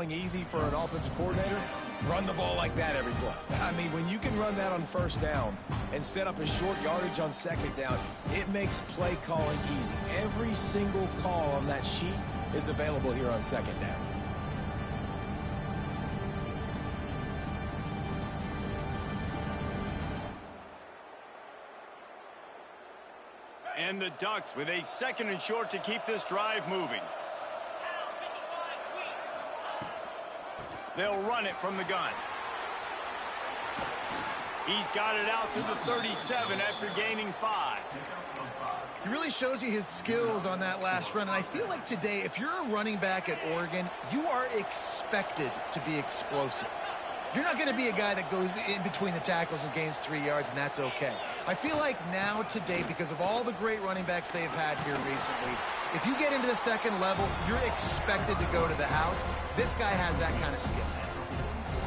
calling easy for an offensive coordinator? Run the ball like that every play. I mean, when you can run that on first down and set up a short yardage on second down, it makes play calling easy. Every single call on that sheet is available here on second down. And the Ducks with a 2nd and short to keep this drive moving. They'll run it from the gun. He's got it out to the 37 after gaining 5. He really shows you his skills on that last run. And I feel like today, if you're a running back at Oregon, you are expected to be explosive. You're not going to be a guy that goes in between the tackles and gains 3 yards, and that's okay. I feel like now, today, because of all the great running backs they've had here recently, if you get into the second level, you're expected to go to the house. This guy has that kind of skill.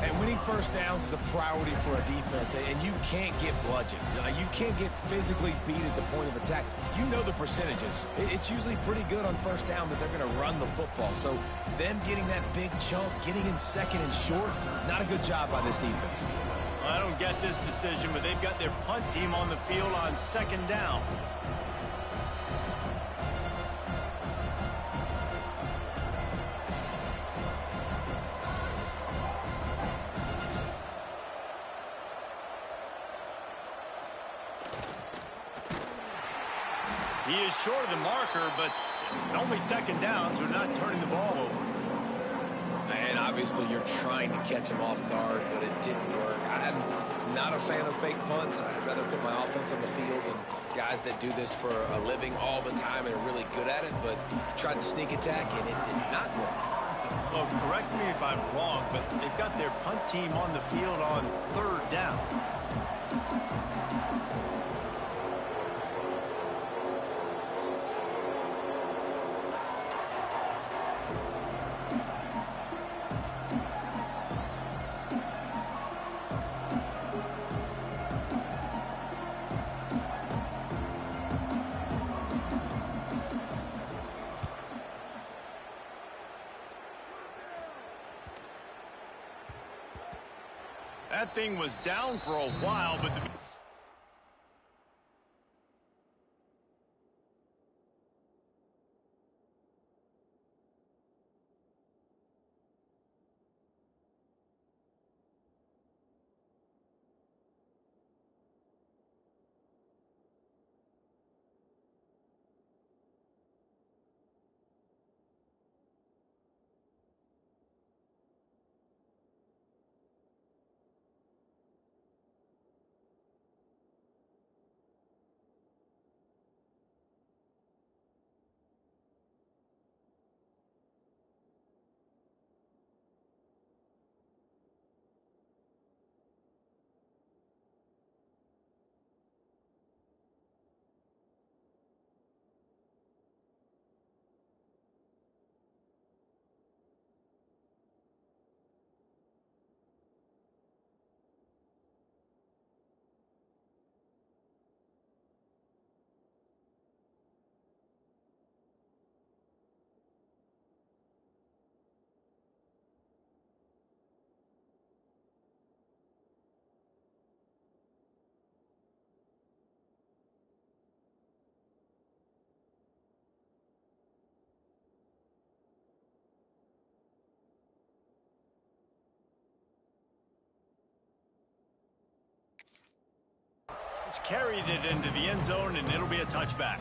And winning first downs is a priority for a defense, and you can't get bludgeoned. You can't get physically beat at the point of attack. You know the percentages. It's usually pretty good on first down that they're going to run the football. So them getting that big chunk, getting in 2nd and short, not a good job by this defense. Well, I don't get this decision, but they've got their punt team on the field on 2nd down. He is short of the marker, but it's only 2nd down, so not turning the ball over. And obviously you're trying to catch him off guard, but it didn't work. I'm not a fan of fake punts. I'd rather put my offense on the field and guys that do this for a living all the time and are really good at it, but tried the sneak attack, and it did not work. Well, correct me if I'm wrong, but they've got their punt team on the field on 3rd down. That thing was down for a while, but the... It's carried it into the end zone, and it'll be a touchback.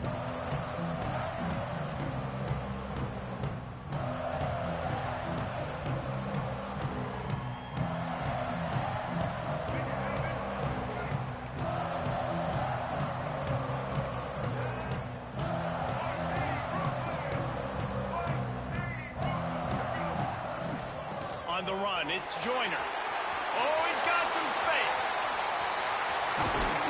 On the run, it's Joyner. Oh, he's got some space.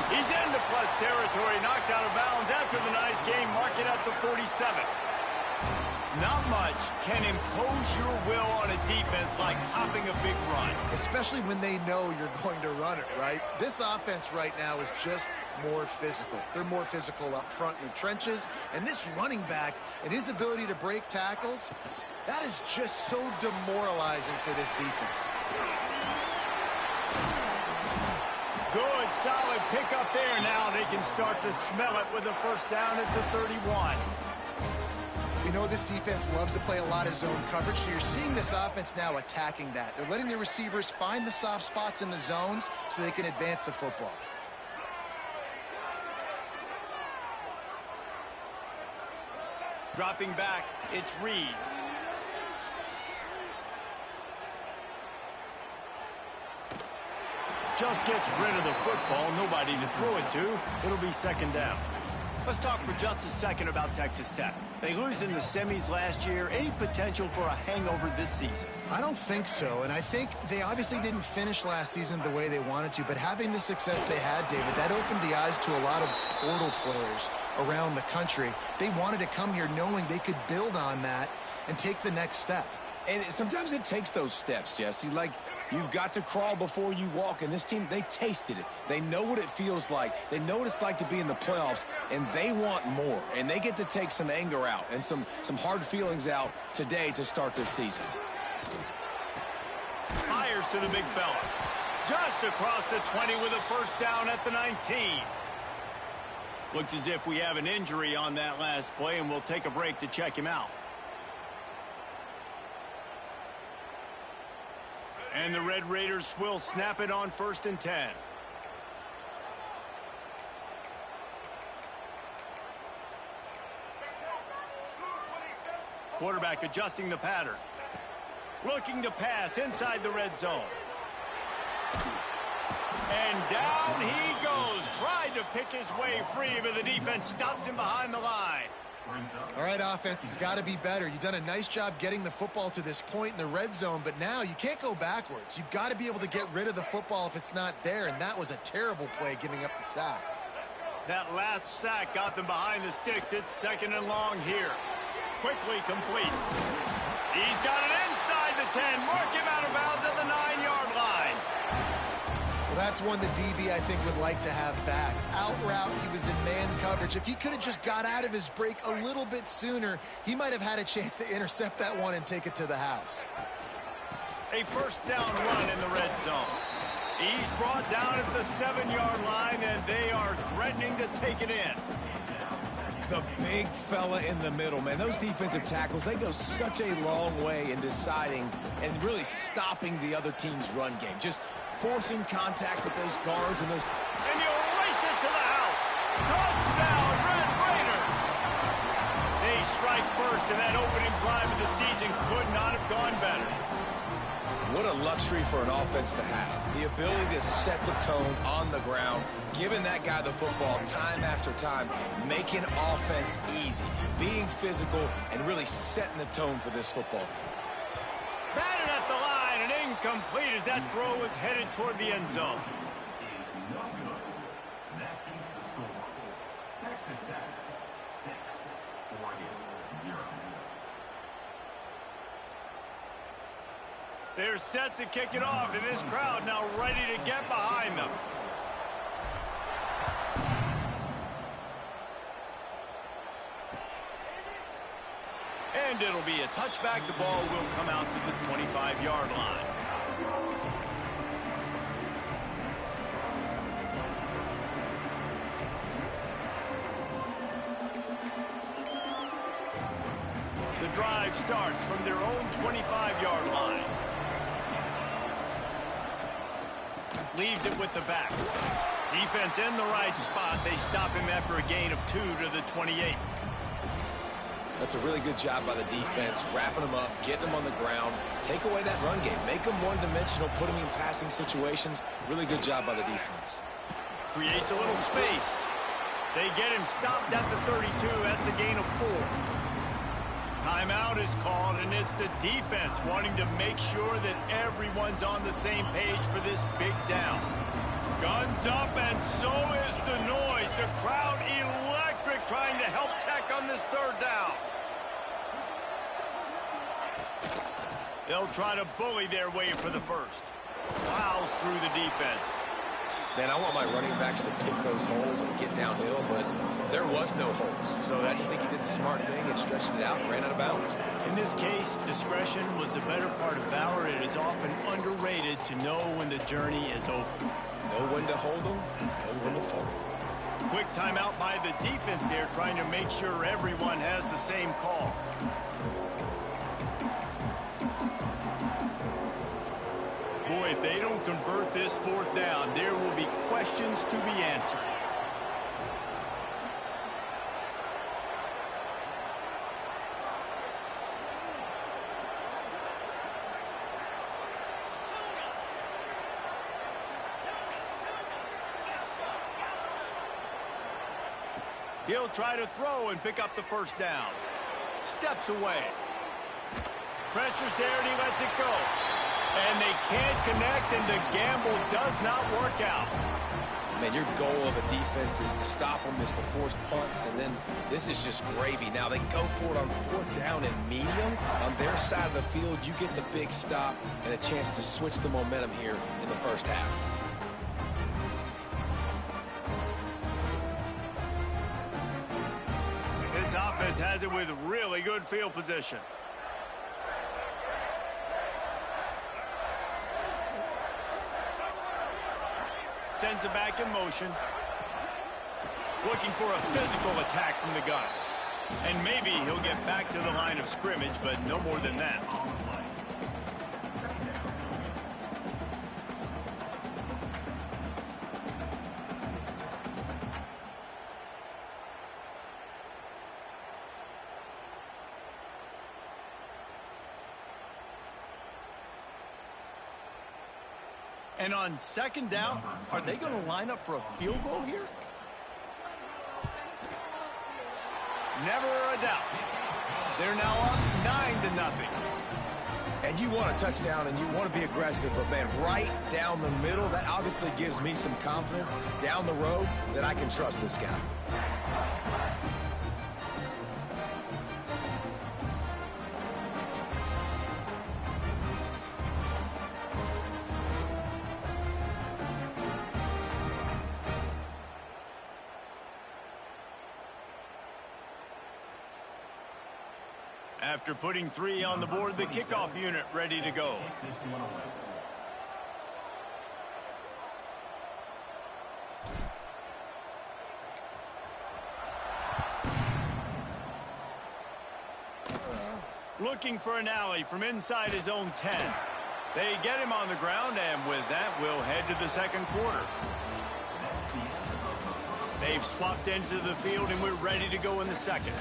He's into plus territory, knocked out of bounds after the nice game, mark it at the 47. Not much can impose your will on a defense like hopping a big run. Especially when they know you're going to run it, right? This offense right now is just more physical. They're more physical up front in the trenches. And this running back and his ability to break tackles, That is just so demoralizing for this defense. Good, solid pickup there. Now they can start to smell it with a first down at the 31. You know this defense loves to play a lot of zone coverage, so you're seeing this offense now attacking that. They're letting the receivers find the soft spots in the zones so they can advance the football. Dropping back, it's Reed. Just gets rid of the football, nobody to throw it to. It'll be second down. Let's talk for just a second about Texas Tech. They lose in the semis last year. Any potential for a hangover this season? I don't think so, and I think they obviously didn't finish last season the way they wanted to, but having the success they had, David, that opened the eyes to a lot of portal players around the country. They wanted to come here knowing they could build on that and take the next step. And sometimes it takes those steps, Jesse. Like, you've got to crawl before you walk. And this team, they tasted it. They know what it feels like. They know what it's like to be in the playoffs, and they want more. And they get to take some anger out and some hard feelings out today to start this season. Fires to the big fella. Just across the 20 with a first down at the 19. Looks as if we have an injury on that last play, and we'll take a break to check him out. And the Red Raiders will snap it on 1st and 10. Quarterback adjusting the pattern. Looking to pass inside the red zone. And down he goes. Tried to pick his way free, but the defense stops him behind the line. All right, offense, it's got to be better. You've done a nice job getting the football to this point in the red zone, but now you can't go backwards. You've got to be able to get rid of the football if it's not there, and that was a terrible play giving up the sack. That last sack got them behind the sticks. It's 2nd and long here. Quickly complete. He's got it inside the 10. Mark him out of bounds at the 9-yard line. Well, that's one the DB, I think, would like to have back. Out route, he was in man coverage. If he could have just got out of his break a little bit sooner, he might have had a chance to intercept that one and take it to the house. A first down run in the red zone. He's brought down at the 7-yard line, and they are threatening to take it in. The big fella in the middle, man. Those defensive tackles, they go such a long way in deciding and really stopping the other team's run game. Just forcing contact with those guards and those... And you race it to the house. Touchdown, Red Raiders. They strike first, and that opening drive of the season could not have gone better. What a luxury for an offense to have. The ability to set the tone on the ground, giving that guy the football time after time, making offense easy, being physical, and really setting the tone for this football game. Batted at the line and incomplete as that throw was headed toward the end zone. They're set to kick it off, and this crowd now ready to get behind them. And it'll be a touchback. The ball will come out to the 25-yard line. The drive starts from their own 25-yard line. Leaves it with the back. Defense in the right spot. They stop him after a gain of 2 to the 28. That's a really good job by the defense, wrapping them up, getting them on the ground, take away that run game, make them one-dimensional, put them in passing situations. Really good job by the defense. Creates a little space. They get him stopped at the 32. That's a gain of 4. Timeout is called, and it's the defense wanting to make sure that everyone's on the same page for this big down. Guns up, and so is the noise. The crowd electric trying to help Tech on this 3rd down. They'll try to bully their way for the first. Plows through the defense. Man, I want my running backs to pick those holes and get downhill, but there was no holes. So I just think he did the smart thing and stretched it out and ran out of bounds. In this case, discretion was the better part of valor. It is often underrated to know when the journey is over. Know when to hold them, know when to fold. Quick timeout by the defense there, trying to make sure everyone has the same call. Boy, if they don't convert this 4th down, there will be questions to be answered. He'll try to throw and pick up the 1st down. Steps away. Pressure's there and he lets it go. And they can't connect, and the gamble does not work out. Man, your goal of a defense is to stop them, is to force punts, and then this is just gravy. Now they go for it on 4th down and medium. On their side of the field, you get the big stop and a chance to switch the momentum here in the 1st half. This offense has it with really good field position. Sends it back in motion. Looking for a physical attack from the gun. And maybe he'll get back to the line of scrimmage, but no more than that. And on 2nd down, are they going to line up for a field goal here? Never a doubt. They're now up 9-0. And you want a touchdown and you want to be aggressive, but man, right down the middle, that obviously gives me some confidence down the road that I can trust this guy. After putting 3 on the board, the kickoff unit ready to go. Looking for an alley from inside his own 10. They get him on the ground, and with that, we'll head to the 2nd quarter. They've swapped ends of the field, and we're ready to go in the 2nd.